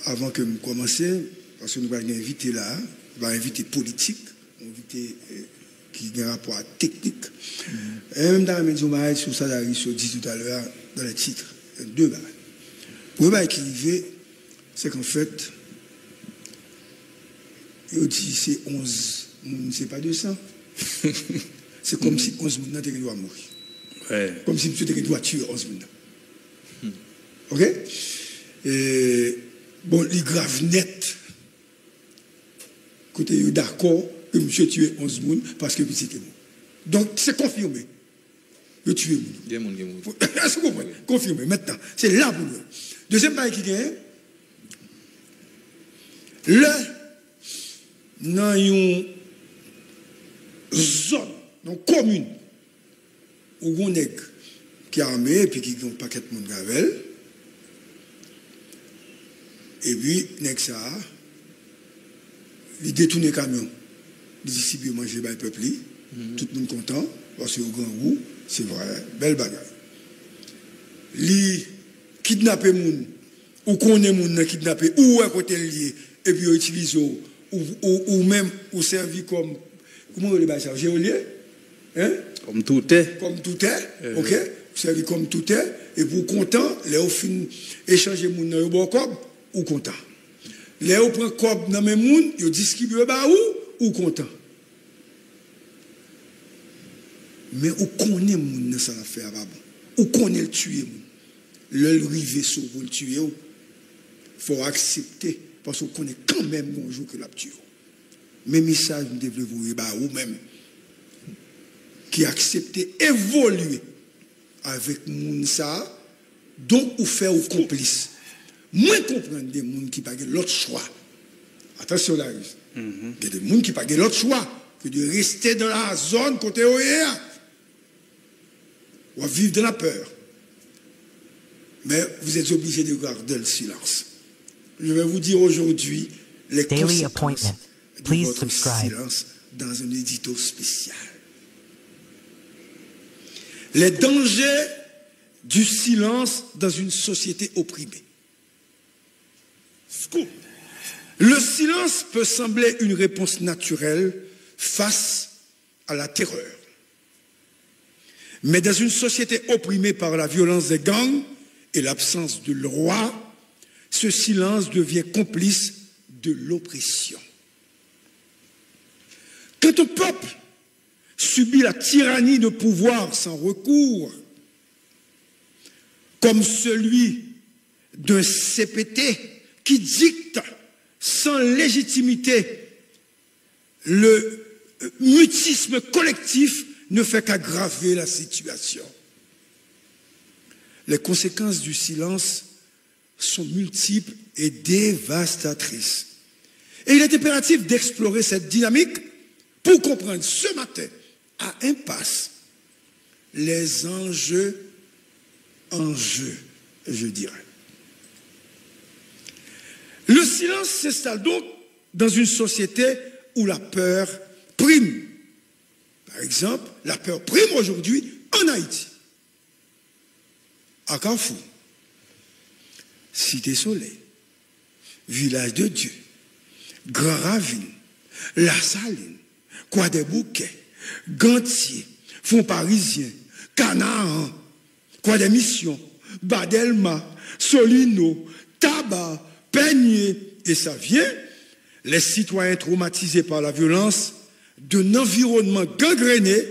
avant que nous commencions, parce que nous allons inviter là, nous allons inviter politique, inviter qui a un rapport à technique. Et même dans la médium, sur ça, je dit tout à l'heure, dans les titres, deux balles. Pour le qui arrive, c'est qu'en fait, il dit c'est 11, c'est pas 200. C'est comme si 11 personnes doivent mourir. Ouais. Comme si M. doit tuer 11 personnes. Ok? Et, bon, il est grave net. Côté d'accord que M. tue 11 personnes parce que petit est mort. Donc, c'est confirmé. Il tue 11 personnes. Est-ce que vous comprenez? Confirmé. Maintenant, c'est là pour nous. Deuxième bail qui gagne. Dans une zone, dans une commune, où on est qui est armé et puis qui a un paquet de monde gravel, et puis, ça, il détourne le camion. Il dit si bien manger par le peuple, tout le monde content, parce que au grand goût, c'est vrai, belle bagaille. Il kidnappe les gens, ou connaît les gens kidnappé, ou à côté lié, et puis il utilise ou même ou servi comme comment on le ça géolier hein comme tout est OK servi comme tout est et pour content les au fin échanger moun dans bon cob ou content les au prend cob dans même moun yo distribue ba ou content mais ou connaît moun dans ça affaire pas bon ou connaît le tuer moun le river sur pour le tuer faut accepter parce qu'on connaît quand même bonjour que la tué. Mes messages nous devons vous ou même qui accepte évoluer avec moun ça dont ou faire ou complice. Moi comprendre des gens qui pas l'autre choix. Attention là. Il y a des gens qui pas l'autre choix que de rester dans la zone côté OEA. Ou vivre de la peur. Mais vous êtes obligé de garder le silence. Je vais vous dire aujourd'hui les conséquences de votre silence dans un édito spécial. Les dangers du silence dans une société opprimée. Le silence peut sembler une réponse naturelle face à la terreur. Mais dans une société opprimée par la violence des gangs et l'absence de loi, ce silence devient complice de l'oppression. Quand un peuple subit la tyrannie de pouvoir sans recours, comme celui d'un CPT qui dicte sans légitimité, le mutisme collectif ne fait qu'aggraver la situation. Les conséquences du silence sont multiples et dévastatrices. Et il est impératif d'explorer cette dynamique pour comprendre ce matin, à impasse, les enjeux, je dirais. Le silence s'installe donc dans une société où la peur prime. Par exemple, la peur prime aujourd'hui en Haïti, à Carrefour, Cité Soleil, Village de Dieu, Grand Ravine, La Saline, Croix des Bouquets, Gantier, Fonds Parisien, Canaan, Croix des Missions, Badelma, Solino, Tabac, Peigné, et ça vient, les citoyens traumatisés par la violence d'un environnement gangréné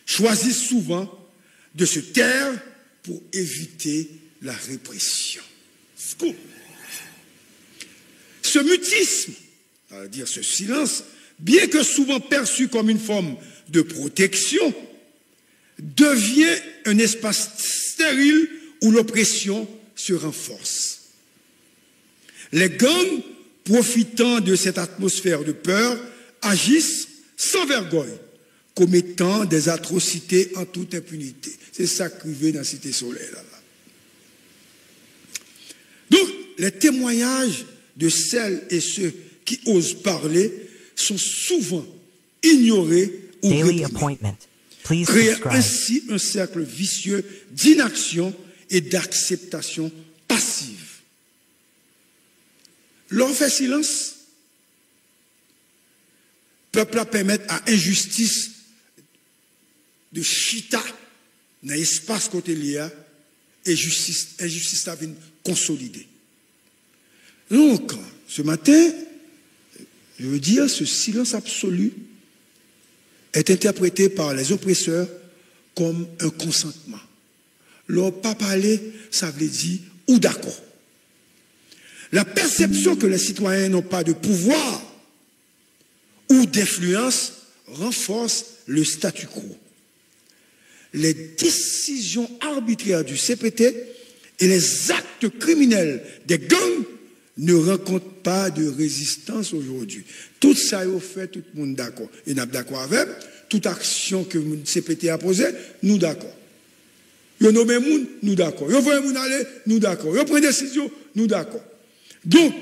choisissent souvent de se taire pour éviter la répression. Ce mutisme, c'est-à-dire ce silence, bien que souvent perçu comme une forme de protection, devient un espace stérile où l'oppression se renforce. Les gangs, profitant de cette atmosphère de peur, agissent sans vergogne, commettant des atrocités en toute impunité. C'est ça qui arrive dans la Cité Soleil. Là. Donc, les témoignages de celles et ceux qui osent parler sont souvent ignorés ou réprimés, créant ainsi un cercle vicieux d'inaction et d'acceptation passive. L'on fait silence, peuple permet à injustice de chita dans l'espace côté lié et injustice a vient consolider. Donc, ce matin, je veux dire, ce silence absolu est interprété par les oppresseurs comme un consentement. Leur pas parler, ça veut dire ou d'accord. La perception que les citoyens n'ont pas de pouvoir ou d'influence renforce le statu quo. Les décisions arbitraires du CPT et les actes criminels des gangs ne rencontrent pas de résistance aujourd'hui. Tout ça est fait, tout le monde d'accord. Il n'est pas d'accord avec. Toute action que le CPT a posée, nous d'accord. Ils nommé moun, nous d'accord. Ils voient moun aller, nous d'accord. Ils prennent des décisions, nous d'accord. Donc,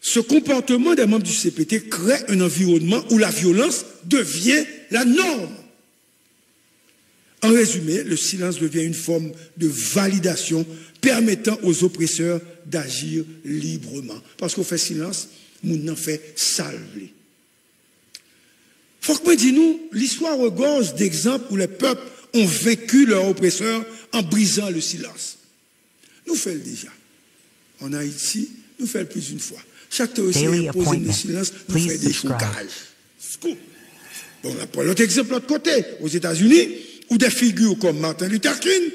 ce comportement des membres du CPT crée un environnement où la violence devient la norme. En résumé, le silence devient une forme de validation permettant aux oppresseurs d'agir librement. Parce qu'on fait silence, moun n'en fait salver. Faut que dis-nous, l'histoire regorge d'exemples où les peuples ont vaincu leurs oppresseurs en brisant le silence. Nous faisons déjà. En Haïti, nous faisons plus d'une fois. Chaque théoricien imposé le silence, nous fait des chocages. Bon, on prend l'autre exemple de l'autre côté, aux États-Unis, où des figures comme Martin Luther King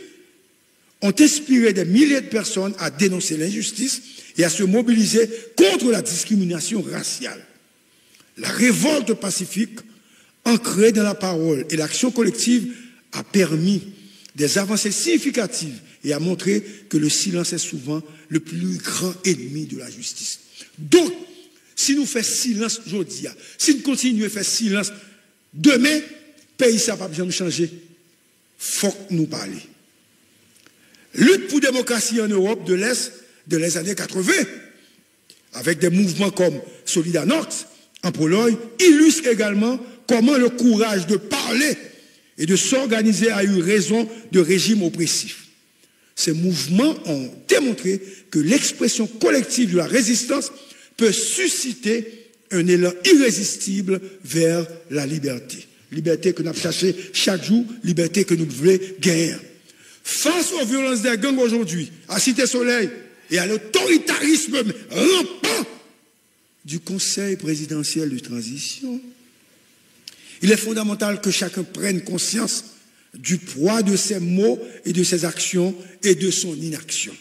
ont inspiré des milliers de personnes à dénoncer l'injustice et à se mobiliser contre la discrimination raciale. La révolte pacifique, ancrée dans la parole et l'action collective, a permis des avancées significatives et a montré que le silence est souvent le plus grand ennemi de la justice. Donc, si nous faisons silence aujourd'hui, si nous continuons à faire silence demain, le pays ne va pas bien changer. Il faut que nous parlions. Lutte pour la démocratie en Europe de l'Est de les années 80, avec des mouvements comme Solidarność en Pologne, illustre également comment le courage de parler et de s'organiser a eu raison de régimes oppressifs. Ces mouvements ont démontré que l'expression collective de la résistance peut susciter un élan irrésistible vers la liberté. Liberté que nous avons cherchée chaque jour, liberté que nous voulons gagner. Face aux violences des gangs aujourd'hui, à Cité Soleil et à l'autoritarisme rampant du Conseil présidentiel de transition, il est fondamental que chacun prenne conscience du poids de ses mots et de ses actions et de son inaction.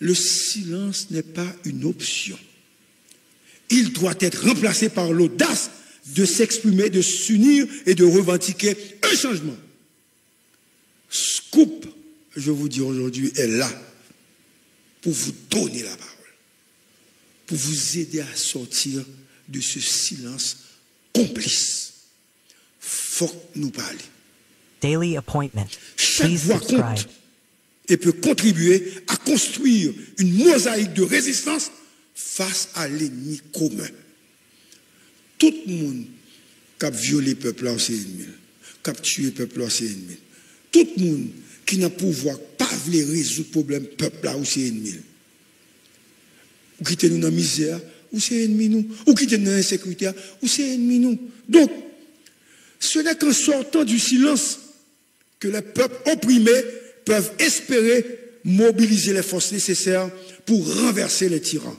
Le silence n'est pas une option. Il doit être remplacé par l'audace de s'exprimer, de s'unir et de revendiquer un changement. Scoop, je vous dis aujourd'hui, est là pour vous donner la parole, pour vous aider à sortir de ce silence complice. Faut que nous parlions. Daily appointment. Chaque Please voix subscribe. compte et peut contribuer à construire une mosaïque de résistance face à l'ennemi commun. Tout le monde qui a violé le peuple là, c'est ennemi. Qui a tué le peuple là, c'est ennemi. Tout le monde qui n'a pouvoir pas voulu résoudre le problème peuple là, c'est ennemi. Ou qui est nous dans la misère, ou c'est ennemi nous. Ou qui est dans l'insécurité, ou c'est ennemi nous. Donc, ce n'est qu'en sortant du silence que les peuples opprimés peuvent espérer mobiliser les forces nécessaires pour renverser les tyrans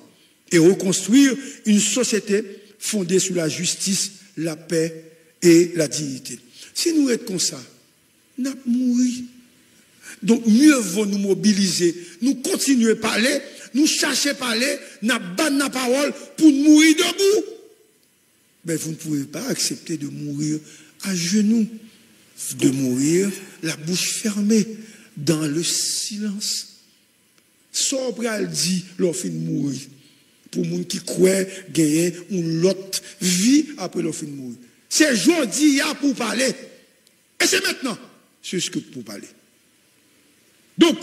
et reconstruire une société fondée sur la justice, la paix et la dignité. Si nous sommes comme ça, nous allons mourir. Donc mieux vaut nous mobiliser, nous continuer à parler, nous chercher à parler, nous battre la parole pour mourir debout. Mais vous ne pouvez pas accepter de mourir à genoux, de mourir la bouche fermée, dans le silence. Sobral dit, leur fin de mourir. Pour les gens qui croient gagner une autre vie après leur fin de mourir. C'est aujourd'hui pour parler. Et c'est maintenant. C'est ce que pour parler. Donc,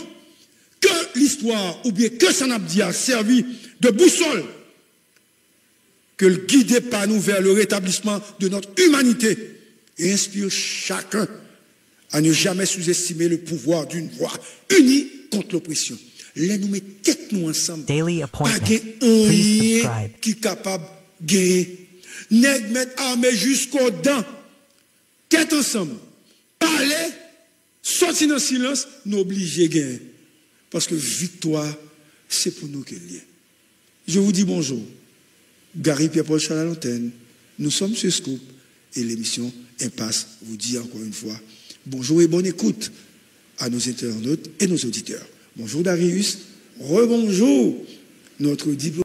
que l'histoire, ou bien que Sanabdi a servi de boussole, que le guide par nous vers le rétablissement de notre humanité et inspire chacun à ne jamais sous-estimer le pouvoir d'une voix unie contre l'oppression. Là, nous mettons tête nous ensemble. Daily Pas appointment. de Please rien subscribe. qui est capable de gagner. Nèg mettre armée jusqu'aux dents. Tête ensemble. Parler, sortir dans le silence, nous obligés de gagner. Parce que victoire, c'est pour nous qu'elle est. Je vous dis bonjour. Gary Pierre-Paul Chalalantène. Nous sommes sur Scoop et l'émission Impasse vous dit encore une fois bonjour et bonne écoute à nos internautes et nos auditeurs. Bonjour Darius, rebonjour notre diplôme.